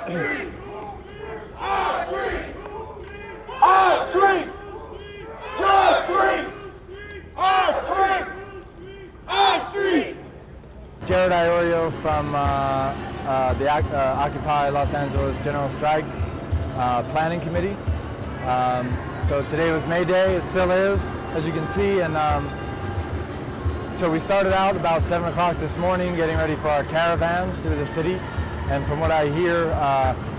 Our streets! Our streets! Our streets! Your streets! Our streets! Our streets! Jared Iorio from the Occupy Los Angeles General Strike Planning Committee. So today was May Day, it still is, as you can see, and so we started out about 7 o'clock this morning getting ready for our caravans through the city, and from what I hear,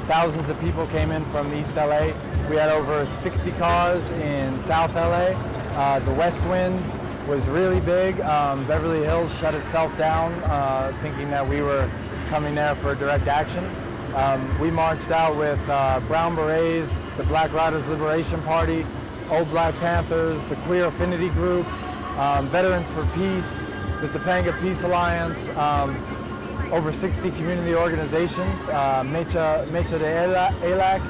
thousands of people came in from East LA. We had over 60 cars in South LA. The West Wind was really big. Beverly Hills shut itself down, thinking that we were coming there for direct action. We marched out with Brown Berets, the Black Riders Liberation Party, Old Black Panthers, the Queer Affinity Group, Veterans for Peace, the Topanga Peace Alliance, over 60 community organizations, Mecha de ELAC,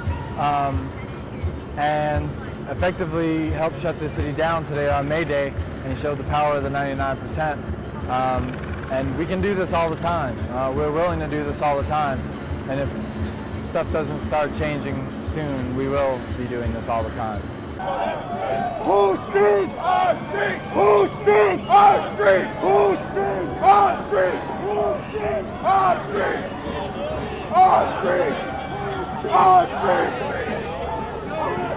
and effectively helped shut the city down today on May Day, and showed the power of the 99%. And we can do this all the time. We're willing to do this all the time. And if stuff doesn't start changing soon, we will be doing this all the time. Who streets? Our streets! Who streets? Our streets! Who streets? Our streets! Who streets? Our streets! Our streets! Our streets!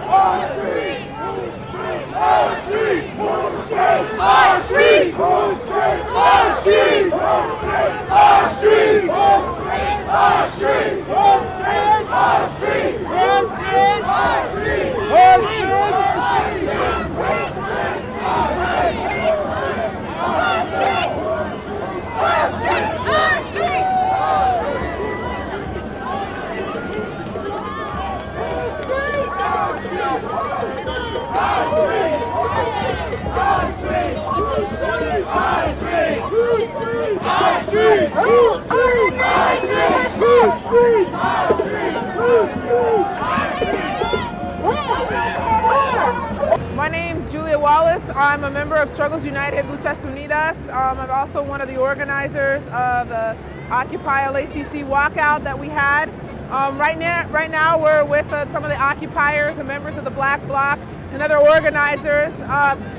Our streets! Our streets! Who streets? Our streets! Who streets? Our streets! Our streets! Our streets! Our streets! Our streets! Our streets! Our streets! Our streets! My name's Julia Wallace. I'm a member of Struggles United Luchas Unidas. I'm also one of the organizers of the Occupy LACC walkout that we had. Right now we're with some of the occupiers and members of the Black Bloc and other organizers.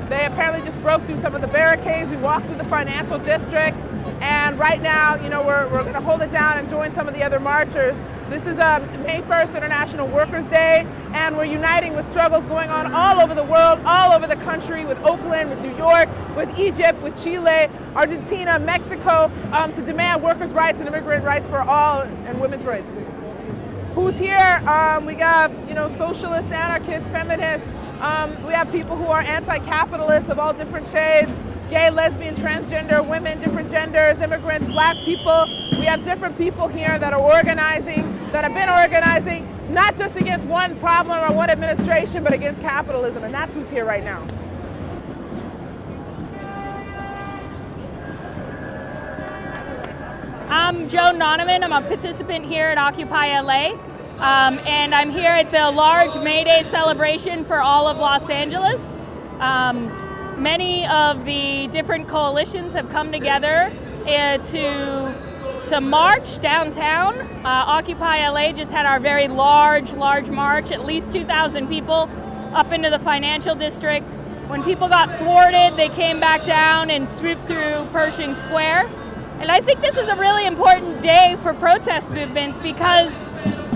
They apparently just broke through some of the barricades. We walked through the financial district, and right now, we're going to hold it down and join some of the other marchers. This is May 1st, International Workers' Day, and we're uniting with struggles going on all over the world, all over the country, with Oakland, with New York, with Egypt, with Chile, Argentina, Mexico, to demand workers' rights and immigrant rights for all, and women's rights. Who's here? We got, socialists, anarchists, feminists. We have people who are anti-capitalists of all different shades, gay, lesbian, transgender, women, different genders, immigrants, black people. We have different people here that are organizing, that have been organizing, not just against one problem or one administration, but against capitalism, and that's who's here right now. I'm Joan Noneman. I'm a participant here at Occupy LA, and I'm here at the large May Day celebration for all of Los Angeles. Many of the different coalitions have come together to march downtown. Occupy LA just had our very large march, at least 2,000 people up into the financial district. When people got thwarted, they came back down and swooped through Pershing Square. And I think this is a really important day for protest movements, because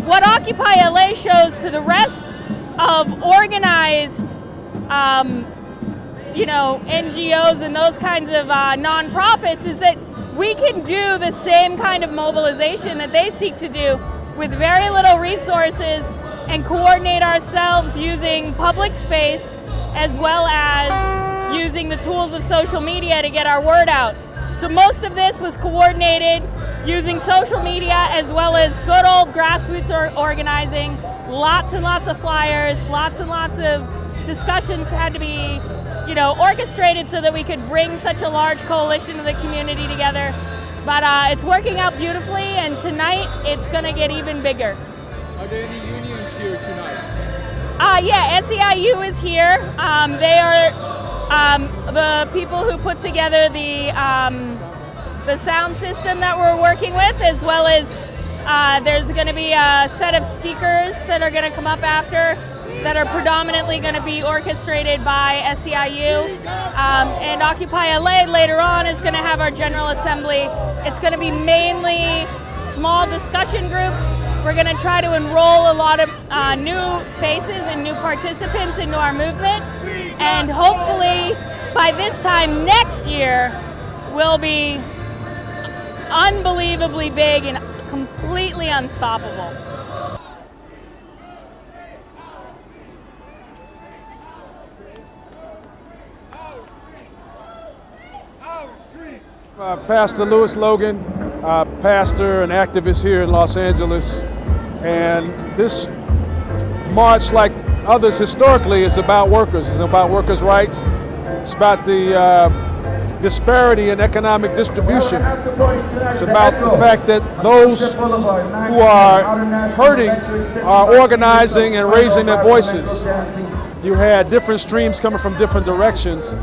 what Occupy LA shows to the rest of organized NGOs and those kinds of nonprofits is that we can do the same kind of mobilization that they seek to do with very little resources, and coordinate ourselves using public space as well as using the tools of social media to get our word out. So most of this was coordinated using social media as well as good old grassroots organizing. Lots and lots of flyers, lots and lots of discussions had to be orchestrated so that we could bring such a large coalition of the community together. But it's working out beautifully, and tonight it's going to get even bigger. Are there any unions here tonight? Yeah, SEIU is here. They are the people who put together the sound system that we're working with, as well as There's going to be a set of speakers that are going to come up after that are predominantly going to be orchestrated by SEIU. And Occupy LA later on is going to have our General Assembly. It's going to be mainly small discussion groups. We're going to try to enroll a lot of new faces and new participants into our movement. And hopefully by this time next year, we'll be unbelievably big and completely unstoppable. Pastor Louis Logan, pastor and activist here in Los Angeles, and this march, like others historically, is about workers. It's about workers' rights. It's about the disparity in economic distribution. It's about the fact that those who are hurting are organizing and raising their voices. You had different streams coming from different directions,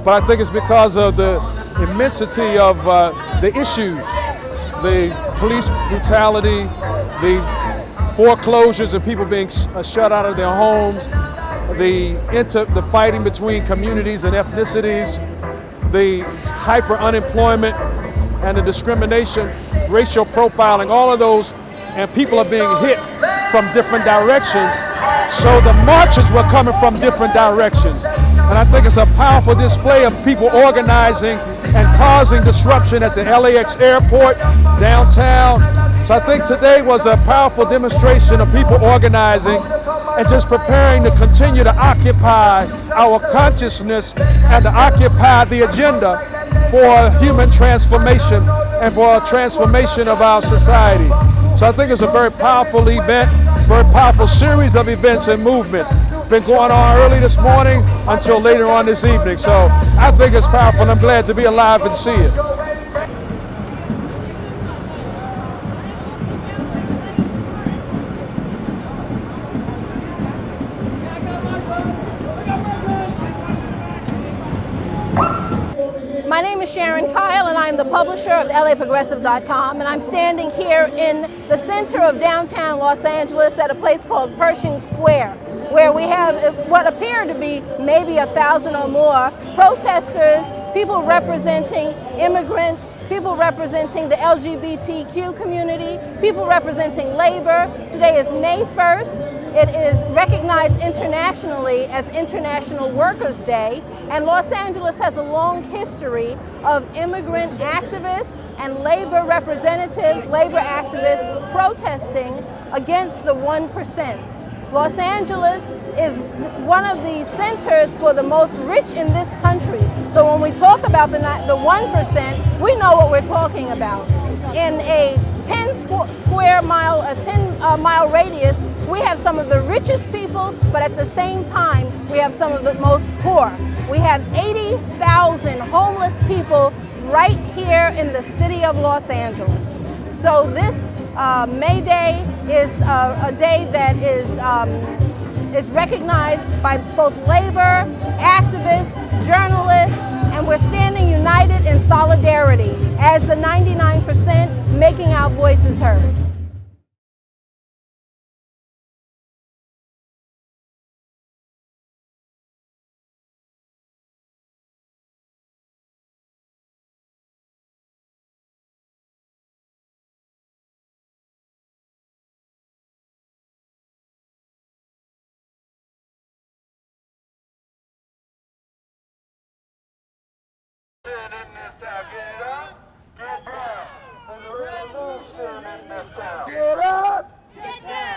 but I think it's because of the immensity of the issues, the police brutality, the foreclosures and people being shut out of their homes, the fighting between communities and ethnicities, the hyper unemployment and the discrimination, racial profiling, all of those, and people are being hit from different directions. So the marches were coming from different directions. And I think it's a powerful display of people organizing and causing disruption at the LAX airport, downtown. So I think today was a powerful demonstration of people organizing and just preparing to continue to occupy our consciousness and to occupy the agenda for human transformation and for a transformation of our society. So I think it's a very powerful event, very powerful series of events and movements. Been going on early this morning until later on this evening. So I think it's powerful and I'm glad to be alive and see it. My name is Sharon Kyle and I'm the publisher of LAProgressive.com, and I'm standing here in the center of downtown Los Angeles at a place called Pershing Square, where we have what appear to be maybe 1,000 or more protesters, people representing immigrants, people representing the LGBTQ community, people representing labor. Today is May 1st. It is recognized internationally as International Workers' Day, and Los Angeles has a long history of immigrant activists and labor representatives, labor activists protesting against the 1%. Los Angeles is one of the centers for the most rich in this country. So when we talk about the 1%, we know what we're talking about. In a 10-mile radius, we have some of the richest people, but at the same time, we have some of the most poor. We have 80,000 homeless people right here in the city of Los Angeles. So this May Day is a day that is recognized by both labor, activists, journalists, and we're standing united in solidarity as the 99% making our voices heard. Get up! Get down!